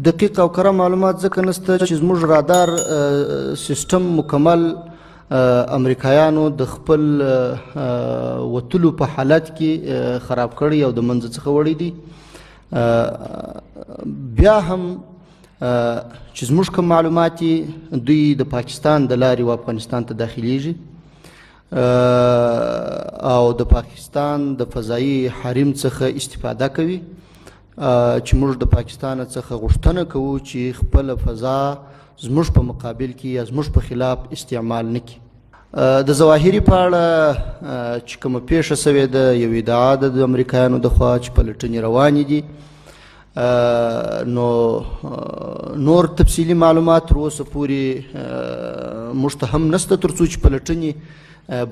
دقیق او کره معلومات ځکه نشته چې زموږ رادار سیستم مکمل امریکایانو د خپل وتلو په حالت کې خراب کړی او د منځ څخه وړی دي. بیا هم چې زموږ کوم معلومات دوی د پاکستان د لارې و افغانستان ته داخلیږي او د پاکستان د فضایي حریم څخه استفاده کوي چې موږ د پاکستان څخه غوښتنه کوو چې خپل فضا زموږ په مقابل کې یا زموږ په خلاف استعمال نه کړي. د ظواهري په اړه چې کومه پیښه سوې ده یو ادعا ده د امریکایانو د خوا چې پلټنې روانې دي، نو نور تفصیلي معلومات تر اوسه پورې موږ ته هم نشته تر څو چې پلټنې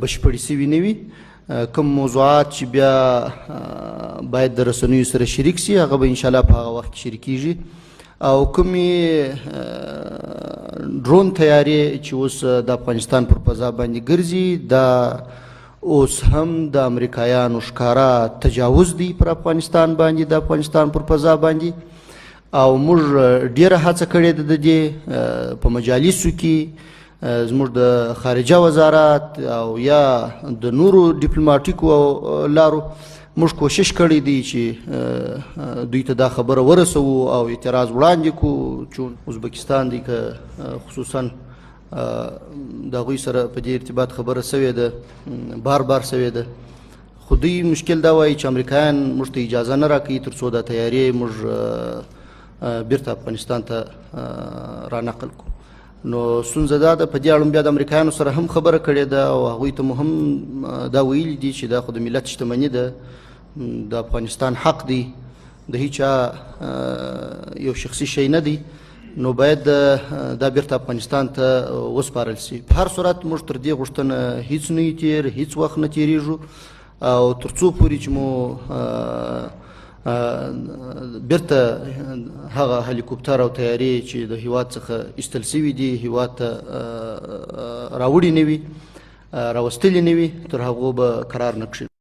بشپړې سوي نه وي. کوم موضوعات چې بیا باید د رسنیو سره شریک سي هغه به انشاءالله په هغه وخت کې شریکیږي. او کومې ډرون تیارې چې اوس د افغانستان پر فضا باندې ګرځي دا اوس هم د امریکایانو ښکاره تجاوز دی پر افغانستان باندې، د افغانستان پر فضا باندې. او موږ ډیره هڅه کړې ده د دې په مجالسو کې زموږ د خارجه وزارت او یا د نورو ډیپلوماټیکو لارو موږ کوشش کړی دی چې دوی ته دا خبره ورسوو او اعتراض وړاندې کړو. چون ازبکستان دی که خصوصا د هغوی سره په دې ارتباط خبره سوې ده، بار بار سوې ده، خو دوی مشکل دا وایي چې امریکایان موږ ته اجازه نه راکوي تر څو دا تیارې موږ بیرته افغانستان ته رانقل کړو. نو ستونزه دا ده په دې اړه بیا د امریکایانو سره هم خبره کړې ده او هغوی ته مو هم دا ویلي دي چې دا خو د ملت شتمني ده، د افغانستان حق دی، د هیچا یو شخصي شی نه دی، نو باید دا بیرته افغانستان ته وسپارل سي. په هر صورت موږ تر دې غوښتنه هیڅ نه یو تیر، هیڅ وخت نه تیریږو او تر څو پورې چې مو بیرته هغه هلیکوپتر او طیارې چې د هیواد څخه ایستل سوي دي هیواد ته راوړي نه وي، راوستلي نه وي، تر هغو به قرار نه کښېږدو.